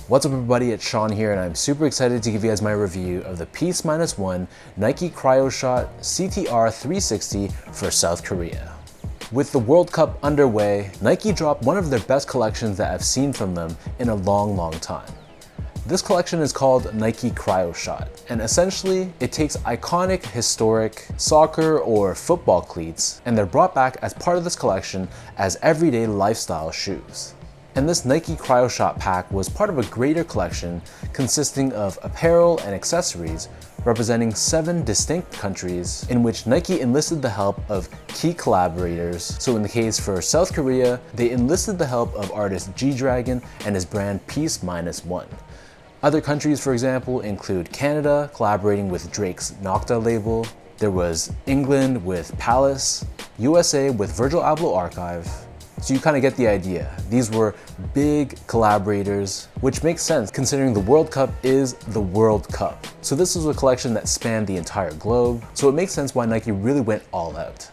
What's up everybody, it's Sean here and I'm super excited to give you guys my review of the Peaceminusone Nike Cryoshot CTR 360 for South Korea. With the World Cup underway, Nike dropped one of their best collections that I've seen from them in a long time. This collection is called Nike Cryoshot, and essentially it takes iconic, historic soccer or football cleats and they're brought back as part of this collection as everyday lifestyle shoes. And this Nike Cryoshot pack was part of a greater collection consisting of apparel and accessories representing 7 distinct countries in which Nike enlisted the help of key collaborators. So in the case for South Korea, they enlisted the help of artist G-Dragon and his brand Peaceminusone. Other countries, for example, include Canada collaborating with Drake's Nocta label. There was England with Palace, USA with Virgil Abloh Archive. So you kind of get the idea. These were big collaborators, which makes sense considering the World Cup is the World Cup. So this was a collection that spanned the entire globe, so it makes sense why Nike really went all out.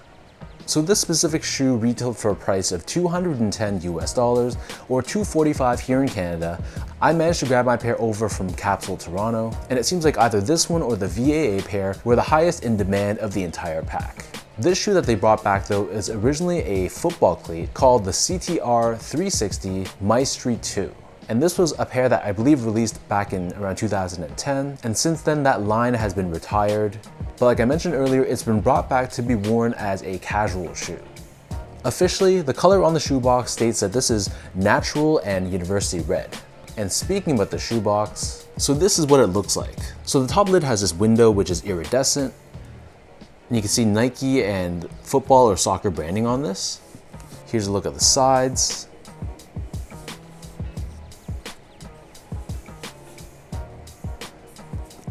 So this specific shoe retailed for a price of $210 or $245 here in Canada. I managed to grab my pair over from Capsule Toronto, and it seems like either this one or the VAA pair were the highest in demand of the entire pack. This shoe that they brought back though is originally a football cleat called the CTR 360 Maestri 2. And this was a pair that I believe released back in around 2010, and since then that line has been retired. But like I mentioned earlier, it's been brought back to be worn as a casual shoe. Officially, the color on the shoebox states that this is natural and university red. And speaking about the shoebox, so this is what it looks like. So the top lid has this window which is iridescent. And you can see Nike and football or soccer branding on this. Here's a look at the sides.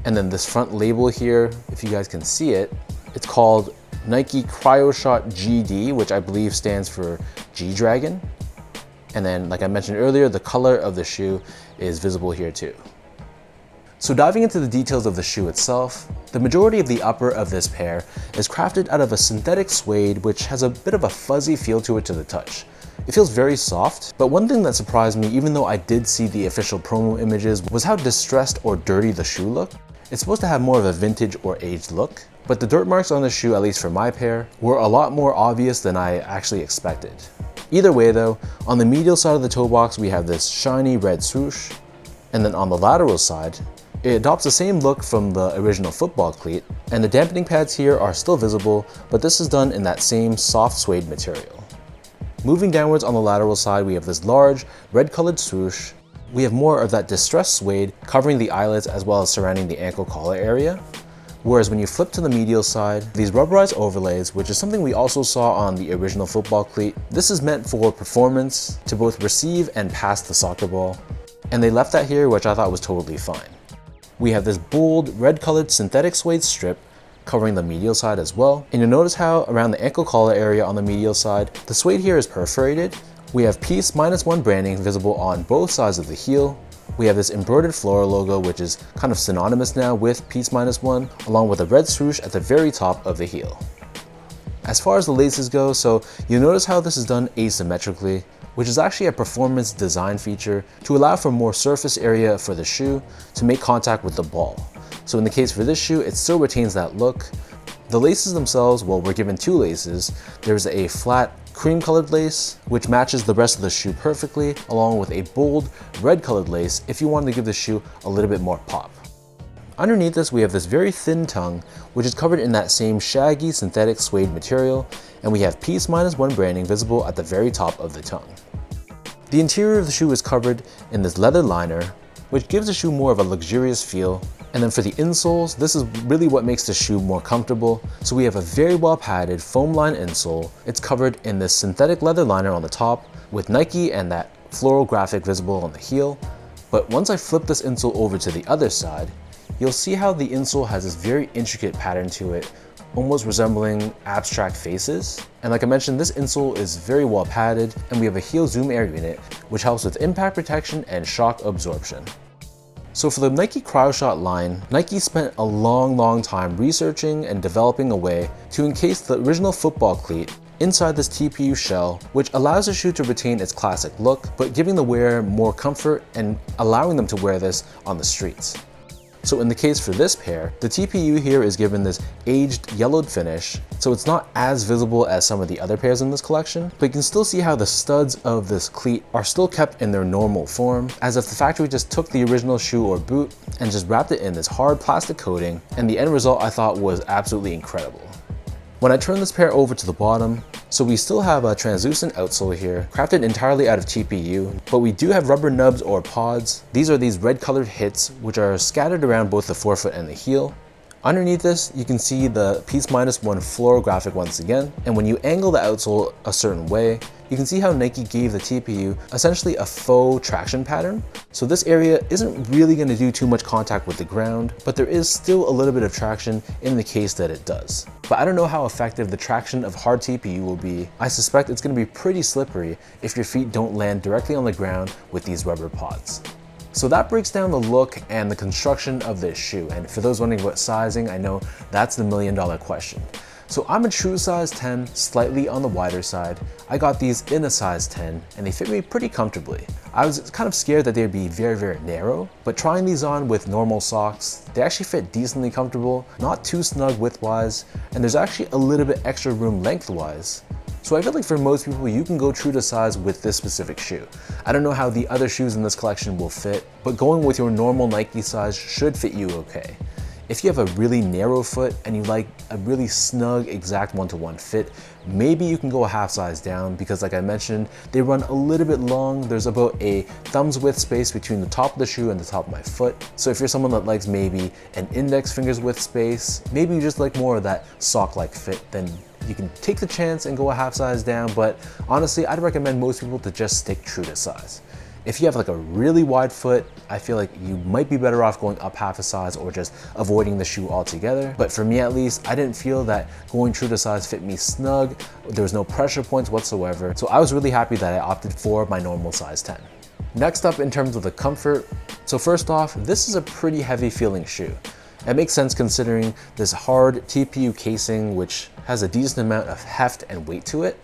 And then this front label here, if you guys can see it, it's called Nike Cryoshot GD, which I believe stands for G-Dragon. And then, like I mentioned earlier, the color of the shoe is visible here too. So diving into the details of the shoe itself, the majority of the upper of this pair is crafted out of a synthetic suede which has a bit of a fuzzy feel to it to the touch. It feels very soft, but one thing that surprised me, even though I did see the official promo images, was how distressed or dirty the shoe looked. It's supposed to have more of a vintage or aged look, but the dirt marks on the shoe, at least for my pair, were a lot more obvious than I actually expected. Either way though, on the medial side of the toe box we have this shiny red swoosh, and then on the lateral side, it adopts the same look from the original football cleat, and the dampening pads here are still visible, but this is done in that same soft suede material. Moving downwards on the lateral side, we have this large red colored swoosh. We have more of that distressed suede covering the eyelets as well as surrounding the ankle collar area. Whereas when you flip to the medial side, these rubberized overlays, which is something we also saw on the original football cleat. This is meant for performance to both receive and pass the soccer ball. And they left that here, which I thought was totally fine. We have this bold red colored synthetic suede strip covering the medial side as well. And you'll notice how around the ankle collar area on the medial side, the suede here is perforated. We have Peaceminusone branding visible on both sides of the heel. We have this embroidered floral logo, which is kind of synonymous now with Peaceminusone, along with a red swoosh at the very top of the heel. As far as the laces go, so you'll notice how this is done asymmetrically, which is actually a performance design feature to allow for more surface area for the shoe to make contact with the ball. So in the case for this shoe, it still retains that look. The laces themselves, well, we're given 2 laces. There's a flat cream colored lace, which matches the rest of the shoe perfectly, along with a bold red colored lace if you wanted to give the shoe a little bit more pop. Underneath this, we have this very thin tongue, which is covered in that same shaggy synthetic suede material, and we have Peaceminusone branding visible at the very top of the tongue. The interior of the shoe is covered in this leather liner, which gives the shoe more of a luxurious feel. And then for the insoles, this is really what makes the shoe more comfortable. So we have a very well padded foam line insole. It's covered in this synthetic leather liner on the top with Nike and that floral graphic visible on the heel. But once I flip this insole over to the other side, you'll see how the insole has this very intricate pattern to it, almost resembling abstract faces. And like I mentioned, this insole is very well padded, and we have a heel zoom air unit, which helps with impact protection and shock absorption. So for the Nike Cryoshot line, Nike spent a long time researching and developing a way to encase the original football cleat inside this TPU shell, which allows the shoe to retain its classic look, but giving the wearer more comfort and allowing them to wear this on the streets. So in the case for this pair, the TPU here is given this aged yellowed finish, so it's not as visible as some of the other pairs in this collection, but you can still see how the studs of this cleat are still kept in their normal form, as if the factory just took the original shoe or boot and just wrapped it in this hard plastic coating, and the end result I thought was absolutely incredible. When I turn this pair over to the bottom, so we still have a translucent outsole here, crafted entirely out of TPU, but we do have rubber nubs or pods. These are these red colored hits, which are scattered around both the forefoot and the heel. Underneath this, you can see the Peaceminusone floral graphic once again, and when you angle the outsole a certain way, you can see how Nike gave the TPU essentially a faux traction pattern. So this area isn't really going to do too much contact with the ground, but there is still a little bit of traction in the case that it does. But I don't know how effective the traction of hard TPU will be. I suspect it's going to be pretty slippery if your feet don't land directly on the ground with these rubber pods. So that breaks down the look and the construction of this shoe. And for those wondering about sizing, I know that's the million-dollar question. So I'm a true size 10, slightly on the wider side. I got these in a size 10 and they fit me pretty comfortably. I was kind of scared that they'd be very, very narrow, but trying these on with normal socks, they actually fit decently comfortable, not too snug width-wise, and there's actually a little bit extra room length-wise. So I feel like for most people, you can go true to size with this specific shoe. I don't know how the other shoes in this collection will fit, but going with your normal Nike size should fit you okay. If you have a really narrow foot and you like a really snug exact one-to-one fit, maybe you can go a half size down because like I mentioned, they run a little bit long. There's about a thumb's width space between the top of the shoe and the top of my foot. So if you're someone that likes maybe an index finger's width space, maybe you just like more of that sock-like fit, then you can take the chance and go a half size down, but honestly, I'd recommend most people to just stick true to size. If you have like a really wide foot, I feel like you might be better off going up half a size or just avoiding the shoe altogether. But for me at least, I didn't feel that going true to size fit me snug. There was no pressure points whatsoever. So I was really happy that I opted for my normal size 10. Next up in terms of the comfort. So first off, this is a pretty heavy feeling shoe. It makes sense considering this hard TPU casing, which has a decent amount of heft and weight to it.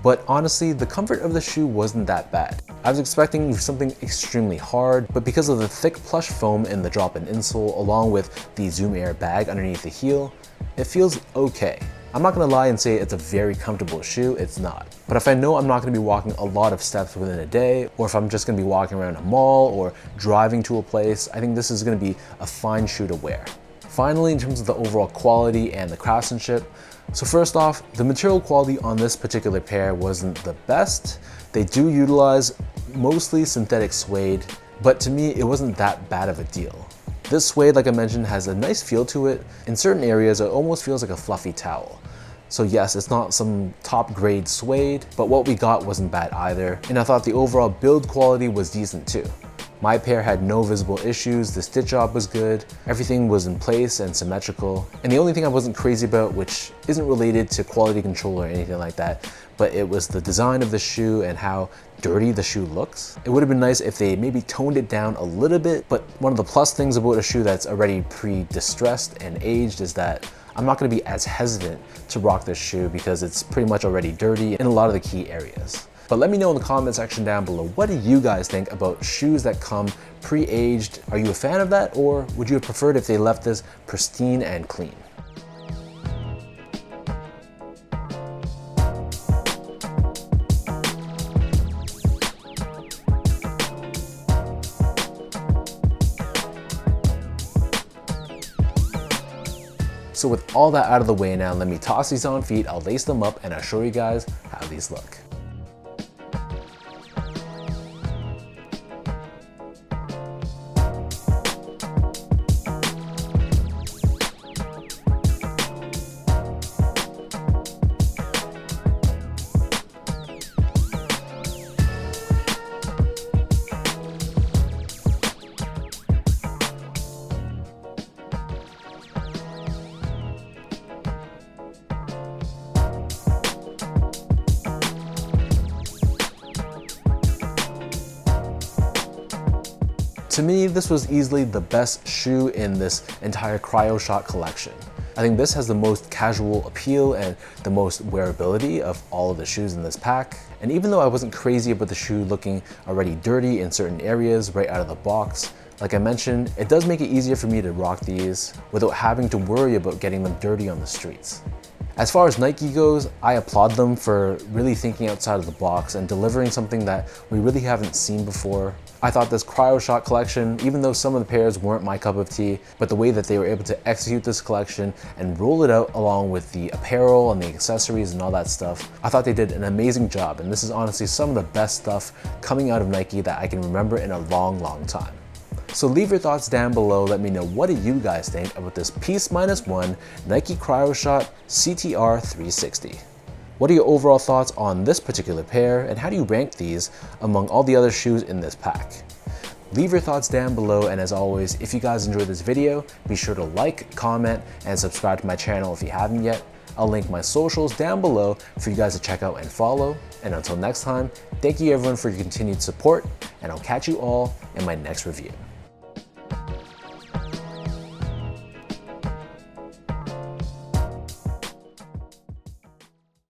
But honestly, the comfort of the shoe wasn't that bad. I was expecting something extremely hard, but because of the thick plush foam in the drop-in insole along with the Zoom Air bag underneath the heel, it feels okay. I'm not gonna lie and say it's a very comfortable shoe, it's not. But if I know I'm not gonna be walking a lot of steps within a day, or if I'm just gonna be walking around a mall or driving to a place, I think this is gonna be a fine shoe to wear. Finally, in terms of the overall quality and the craftsmanship, so first off, the material quality on this particular pair wasn't the best. They do utilize mostly synthetic suede, but to me, it wasn't that bad of a deal. This suede, like I mentioned, has a nice feel to it. In certain areas, it almost feels like a fluffy towel. So yes, it's not some top grade suede, but what we got wasn't bad either. And I thought the overall build quality was decent too. My pair had no visible issues, the stitch job was good, everything was in place and symmetrical. And the only thing I wasn't crazy about, which isn't related to quality control or anything like that, but it was the design of the shoe and how dirty the shoe looks. It would have been nice if they maybe toned it down a little bit, but one of the plus things about a shoe that's already pre-distressed and aged is that I'm not gonna be as hesitant to rock this shoe because it's pretty much already dirty in a lot of the key areas. But let me know in the comment section down below, what do you guys think about shoes that come pre-aged? Are you a fan of that, or would you have preferred if they left this pristine and clean? So with all that out of the way now, let me toss these on feet, I'll lace them up, and I'll show you guys how these look. To me, this was easily the best shoe in this entire Cryoshot collection. I think this has the most casual appeal and the most wearability of all of the shoes in this pack. And even though I wasn't crazy about the shoe looking already dirty in certain areas right out of the box, like I mentioned, it does make it easier for me to rock these without having to worry about getting them dirty on the streets. As far as Nike goes, I applaud them for really thinking outside of the box and delivering something that we really haven't seen before. I thought this Cryoshot collection, even though some of the pairs weren't my cup of tea, but the way that they were able to execute this collection and roll it out along with the apparel and the accessories and all that stuff, I thought they did an amazing job. And this is honestly some of the best stuff coming out of Nike that I can remember in a long, long time. So leave your thoughts down below. Let me know, what do you guys think about this Peaceminusone Nike Cryoshot CTR 360? What are your overall thoughts on this particular pair, and how do you rank these among all the other shoes in this pack? Leave your thoughts down below, and as always, if you guys enjoyed this video, be sure to like, comment, and subscribe to my channel if you haven't yet. I'll link my socials down below for you guys to check out and follow. And until next time, thank you everyone for your continued support, and I'll catch you all in my next review.